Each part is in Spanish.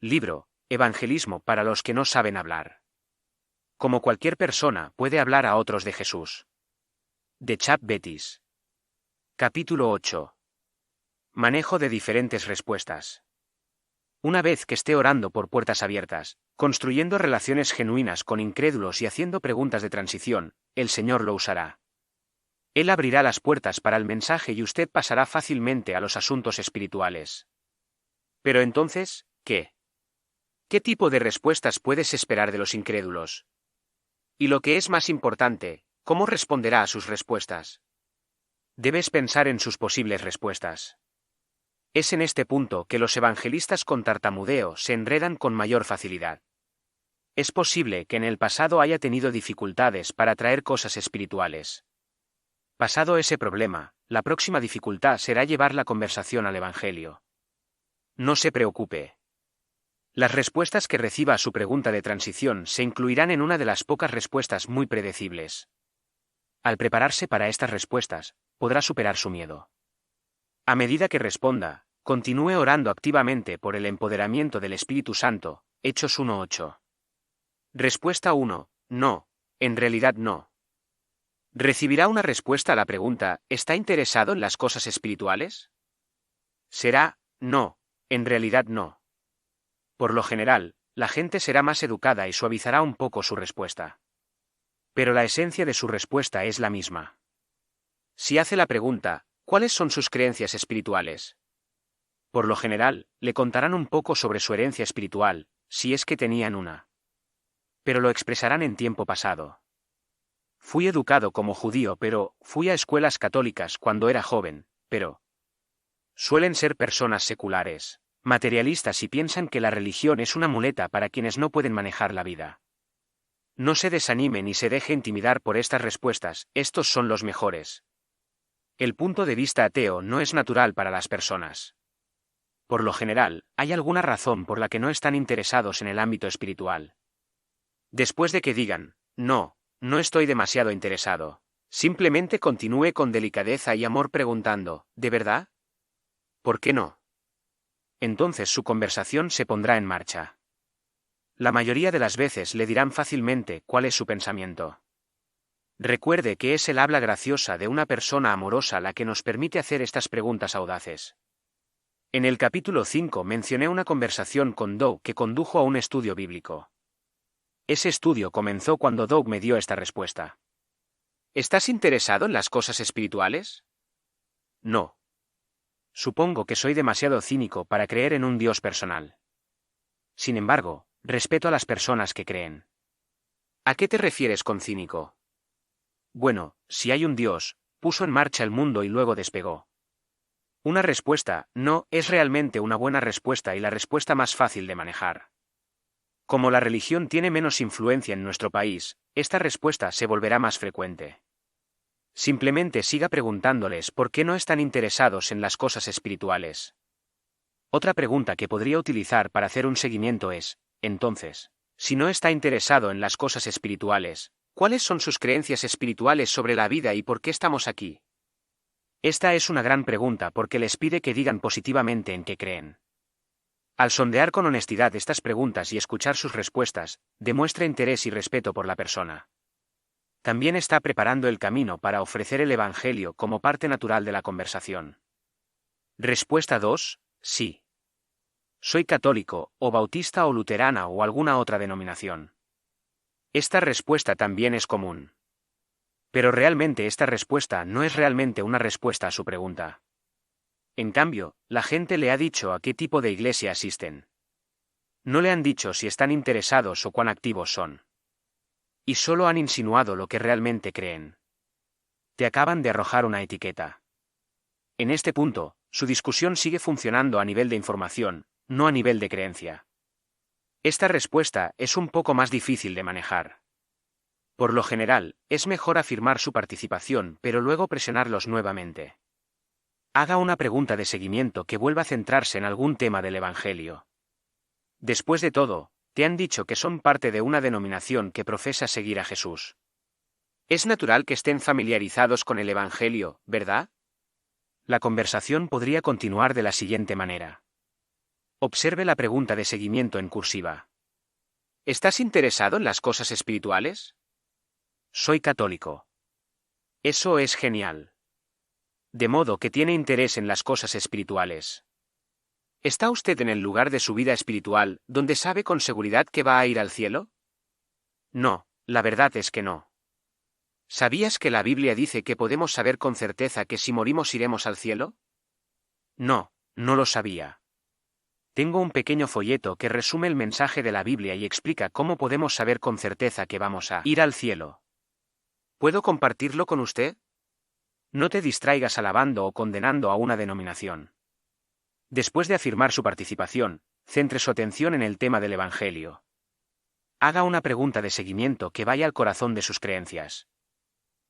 Libro, Evangelismo para los que no saben hablar. Como cualquier persona puede hablar a otros de Jesús. De Chap Bettis. Capítulo 8. Manejo de diferentes respuestas. Una vez que esté orando por puertas abiertas, construyendo relaciones genuinas con incrédulos y haciendo preguntas de transición, el Señor lo usará. Él abrirá las puertas para el mensaje y usted pasará fácilmente a los asuntos espirituales. Pero entonces, ¿qué? ¿Qué tipo de respuestas puedes esperar de los incrédulos? Y lo que es más importante, ¿cómo responderá a sus respuestas? Debes pensar en sus posibles respuestas. Es en este punto que los evangelistas con tartamudeo se enredan con mayor facilidad. Es posible que en el pasado haya tenido dificultades para traer cosas espirituales. Pasado ese problema, la próxima dificultad será llevar la conversación al Evangelio. No se preocupe. Las respuestas que reciba a su pregunta de transición se incluirán en una de las pocas respuestas muy predecibles. Al prepararse para estas respuestas, podrá superar su miedo. A medida que responda, continúe orando activamente por el empoderamiento del Espíritu Santo. Hechos 1:8. Respuesta 1. No, en realidad no. ¿Recibirá una respuesta a la pregunta, ¿está interesado en las cosas espirituales? Será, no, en realidad no. Por lo general, la gente será más educada y suavizará un poco su respuesta. Pero la esencia de su respuesta es la misma. Si hace la pregunta, ¿cuáles son sus creencias espirituales? Por lo general, le contarán un poco sobre su herencia espiritual, si es que tenían una. Pero lo expresarán en tiempo pasado. Fui educado como judío, pero fui a escuelas católicas cuando era joven, pero suelen ser personas seculares, materialistas y piensan que la religión es una muleta para quienes no pueden manejar la vida. No se desanime ni se deje intimidar por estas respuestas, estos son los mejores. El punto de vista ateo no es natural para las personas. Por lo general, hay alguna razón por la que no están interesados en el ámbito espiritual. Después de que digan, no estoy demasiado interesado, simplemente continúe con delicadeza y amor preguntando, ¿de verdad? ¿Por qué no? Entonces su conversación se pondrá en marcha. La mayoría de las veces le dirán fácilmente cuál es su pensamiento. Recuerde que es el habla graciosa de una persona amorosa la que nos permite hacer estas preguntas audaces. En el capítulo 5 mencioné una conversación con Doug que condujo a un estudio bíblico. Ese estudio comenzó cuando Doug me dio esta respuesta. ¿Estás interesado en las cosas espirituales? No. Supongo que soy demasiado cínico para creer en un Dios personal. Sin embargo, respeto a las personas que creen. ¿A qué te refieres con cínico? Bueno, si hay un Dios, puso en marcha el mundo y luego despegó. Una respuesta, no, es realmente una buena respuesta y la respuesta más fácil de manejar. Como la religión tiene menos influencia en nuestro país, esta respuesta se volverá más frecuente. Simplemente siga preguntándoles por qué no están interesados en las cosas espirituales. Otra pregunta que podría utilizar para hacer un seguimiento es, entonces, si no está interesado en las cosas espirituales, ¿cuáles son sus creencias espirituales sobre la vida y por qué estamos aquí? Esta es una gran pregunta porque les pide que digan positivamente en qué creen. Al sondear con honestidad estas preguntas y escuchar sus respuestas, demuestra interés y respeto por la persona. También está preparando el camino para ofrecer el Evangelio como parte natural de la conversación. Respuesta 2. Sí. Soy católico, o bautista o luterana o alguna otra denominación. Esta respuesta también es común. Pero realmente esta respuesta no es realmente una respuesta a su pregunta. En cambio, la gente le ha dicho a qué tipo de iglesia asisten. No le han dicho si están interesados o cuán activos son. Y solo han insinuado lo que realmente creen. Te acaban de arrojar una etiqueta. En este punto, su discusión sigue funcionando a nivel de información, no a nivel de creencia. Esta respuesta es un poco más difícil de manejar. Por lo general, es mejor afirmar su participación pero luego presionarlos nuevamente. Haga una pregunta de seguimiento que vuelva a centrarse en algún tema del Evangelio. Después de todo, te han dicho que son parte de una denominación que profesa seguir a Jesús. Es natural que estén familiarizados con el Evangelio, ¿verdad? La conversación podría continuar de la siguiente manera. Observe la pregunta de seguimiento en cursiva. ¿Estás interesado en las cosas espirituales? Soy católico. Eso es genial. De modo que tiene interés en las cosas espirituales. ¿Está usted en el lugar de su vida espiritual donde sabe con seguridad que va a ir al cielo? No, la verdad es que no. ¿Sabías que la Biblia dice que podemos saber con certeza que si morimos iremos al cielo? No, no lo sabía. Tengo un pequeño folleto que resume el mensaje de la Biblia y explica cómo podemos saber con certeza que vamos a ir al cielo. ¿Puedo compartirlo con usted? No te distraigas alabando o condenando a una denominación. Después de afirmar su participación, centre su atención en el tema del Evangelio. Haga una pregunta de seguimiento que vaya al corazón de sus creencias.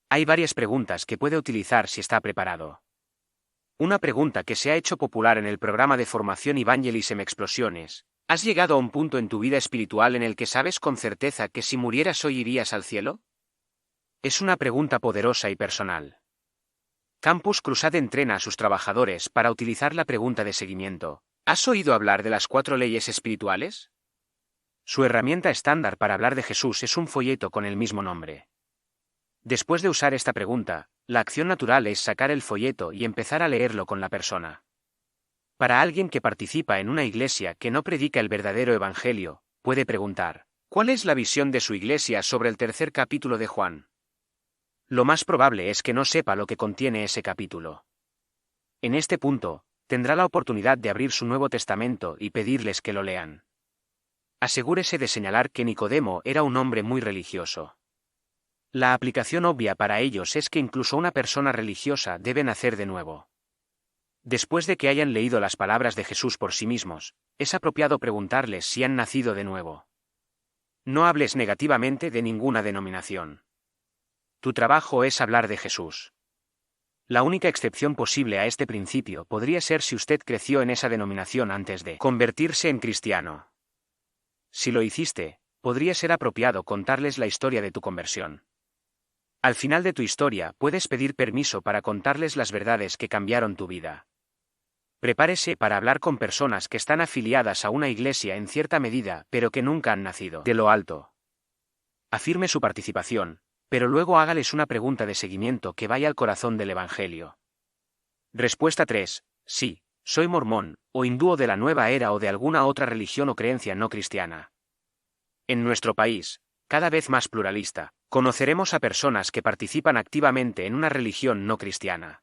Hay varias preguntas que puede utilizar si está preparado. Una pregunta que se ha hecho popular en el programa de formación Evangelism Explosiones. ¿Has llegado a un punto en tu vida espiritual en el que sabes con certeza que si murieras hoy irías al cielo? Es una pregunta poderosa y personal. Campus Crusade entrena a sus trabajadores para utilizar la pregunta de seguimiento. ¿Has oído hablar de las 4 leyes espirituales? Su herramienta estándar para hablar de Jesús es un folleto con el mismo nombre. Después de usar esta pregunta, la acción natural es sacar el folleto y empezar a leerlo con la persona. Para alguien que participa en una iglesia que no predica el verdadero evangelio, puede preguntar, ¿cuál es la visión de su iglesia sobre el 3er capítulo de Juan? Lo más probable es que no sepa lo que contiene ese capítulo. En este punto, tendrá la oportunidad de abrir su Nuevo Testamento y pedirles que lo lean. Asegúrese de señalar que Nicodemo era un hombre muy religioso. La aplicación obvia para ellos es que incluso una persona religiosa debe nacer de nuevo. Después de que hayan leído las palabras de Jesús por sí mismos, es apropiado preguntarles si han nacido de nuevo. No hables negativamente de ninguna denominación. Tu trabajo es hablar de Jesús. La única excepción posible a este principio podría ser si usted creció en esa denominación antes de convertirse en cristiano. Si lo hiciste, podría ser apropiado contarles la historia de tu conversión. Al final de tu historia puedes pedir permiso para contarles las verdades que cambiaron tu vida. Prepárese para hablar con personas que están afiliadas a una iglesia en cierta medida pero que nunca han nacido de lo alto. Afirme su participación, pero luego hágales una pregunta de seguimiento que vaya al corazón del Evangelio. Respuesta 3. Sí, soy mormón, o hindú de la nueva era o de alguna otra religión o creencia no cristiana. En nuestro país, cada vez más pluralista, conoceremos a personas que participan activamente en una religión no cristiana.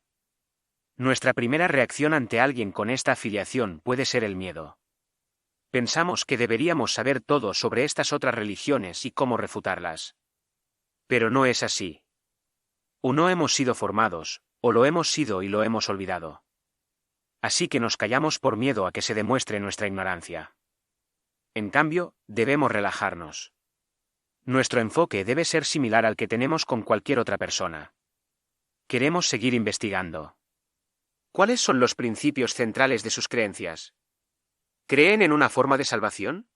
Nuestra primera reacción ante alguien con esta afiliación puede ser el miedo. Pensamos que deberíamos saber todo sobre estas otras religiones y cómo refutarlas. Pero no es así. O no hemos sido formados, o lo hemos sido y lo hemos olvidado. Así que nos callamos por miedo a que se demuestre nuestra ignorancia. En cambio, debemos relajarnos. Nuestro enfoque debe ser similar al que tenemos con cualquier otra persona. Queremos seguir investigando. ¿Cuáles son los principios centrales de sus creencias? ¿Creen en una forma de salvación?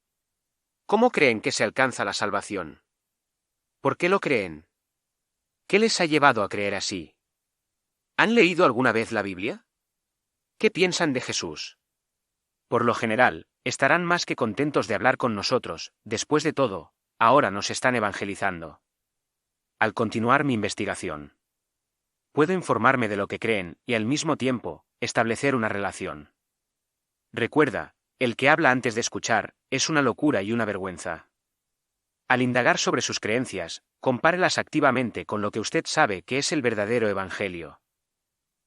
¿Cómo creen que se alcanza la salvación? ¿Por qué lo creen? ¿Qué les ha llevado a creer así? ¿Han leído alguna vez la Biblia? ¿Qué piensan de Jesús? Por lo general, estarán más que contentos de hablar con nosotros. Después de todo, ahora nos están evangelizando. Al continuar mi investigación, puedo informarme de lo que creen y al mismo tiempo, establecer una relación. Recuerda, el que habla antes de escuchar, es una locura y una vergüenza. Al indagar sobre sus creencias, compárelas activamente con lo que usted sabe que es el verdadero evangelio.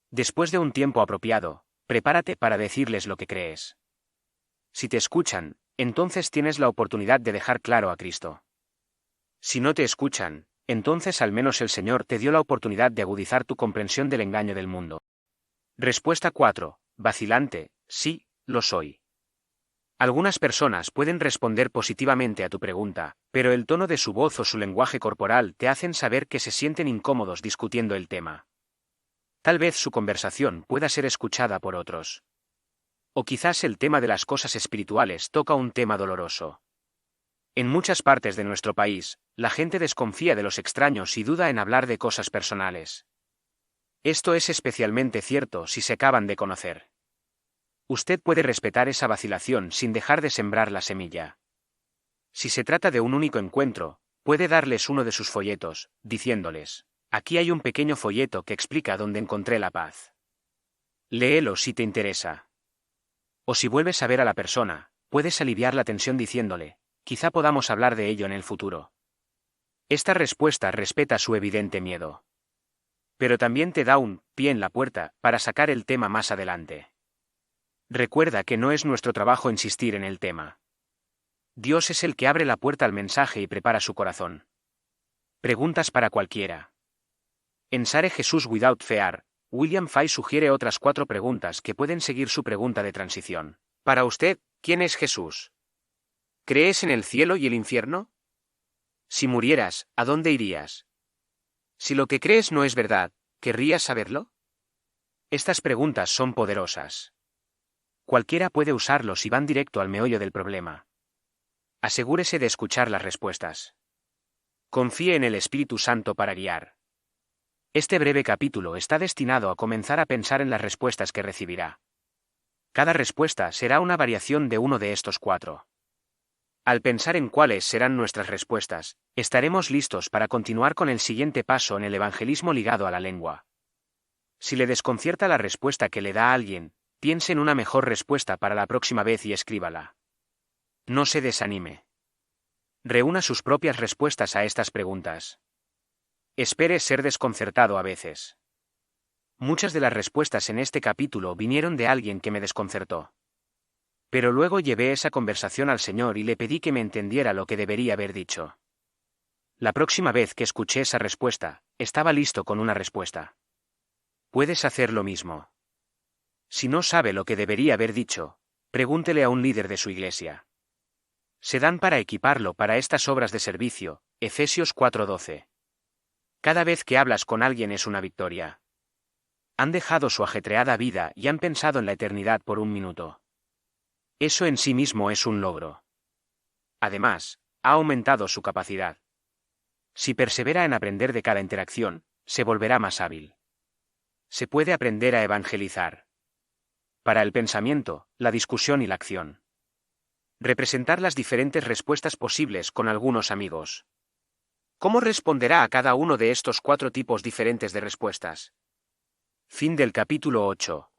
Después de un tiempo apropiado, prepárate para decirles lo que crees. Si te escuchan, entonces tienes la oportunidad de dejar claro a Cristo. Si no te escuchan, entonces al menos el Señor te dio la oportunidad de agudizar tu comprensión del engaño del mundo. Respuesta 4. Vacilante, sí, lo soy. Algunas personas pueden responder positivamente a tu pregunta, pero el tono de su voz o su lenguaje corporal te hacen saber que se sienten incómodos discutiendo el tema. Tal vez su conversación pueda ser escuchada por otros. O quizás el tema de las cosas espirituales toca un tema doloroso. En muchas partes de nuestro país, la gente desconfía de los extraños y duda en hablar de cosas personales. Esto es especialmente cierto si se acaban de conocer. Usted puede respetar esa vacilación sin dejar de sembrar la semilla. Si se trata de un único encuentro, puede darles uno de sus folletos, diciéndoles: aquí hay un pequeño folleto que explica dónde encontré la paz. Léelo si te interesa. O si vuelves a ver a la persona, puedes aliviar la tensión diciéndole: quizá podamos hablar de ello en el futuro. Esta respuesta respeta su evidente miedo. Pero también te da un pie en la puerta para sacar el tema más adelante. Recuerda que no es nuestro trabajo insistir en el tema. Dios es el que abre la puerta al mensaje y prepara su corazón. Preguntas para cualquiera. En Sare Jesus Without Fear, William Fay sugiere otras 4 preguntas que pueden seguir su pregunta de transición. Para usted, ¿quién es Jesús? ¿Crees en el cielo y el infierno? Si murieras, ¿a dónde irías? Si lo que crees no es verdad, ¿querrías saberlo? Estas preguntas son poderosas. Cualquiera puede usarlos y van directo al meollo del problema. Asegúrese de escuchar las respuestas. Confíe en el Espíritu Santo para guiar. Este breve capítulo está destinado a comenzar a pensar en las respuestas que recibirá. Cada respuesta será una variación de uno de estos 4. Al pensar en cuáles serán nuestras respuestas, estaremos listos para continuar con el siguiente paso en el evangelismo ligado a la lengua. Si le desconcierta la respuesta que le da a alguien, piense en una mejor respuesta para la próxima vez y escríbala. No se desanime. Reúna sus propias respuestas a estas preguntas. Espere ser desconcertado a veces. Muchas de las respuestas en este capítulo vinieron de alguien que me desconcertó. Pero luego llevé esa conversación al Señor y le pedí que me entendiera lo que debería haber dicho. La próxima vez que escuché esa respuesta, estaba listo con una respuesta. Puedes hacer lo mismo. Si no sabe lo que debería haber dicho, pregúntele a un líder de su iglesia. Se dan para equiparlo para estas obras de servicio, Efesios 4:12. Cada vez que hablas con alguien es una victoria. Han dejado su ajetreada vida y han pensado en la eternidad por un minuto. Eso en sí mismo es un logro. Además, ha aumentado su capacidad. Si persevera en aprender de cada interacción, se volverá más hábil. Se puede aprender a evangelizar. Para el pensamiento, la discusión y la acción. Representar las diferentes respuestas posibles con algunos amigos. ¿Cómo responderá a cada uno de estos 4 tipos diferentes de respuestas? Fin del capítulo 8.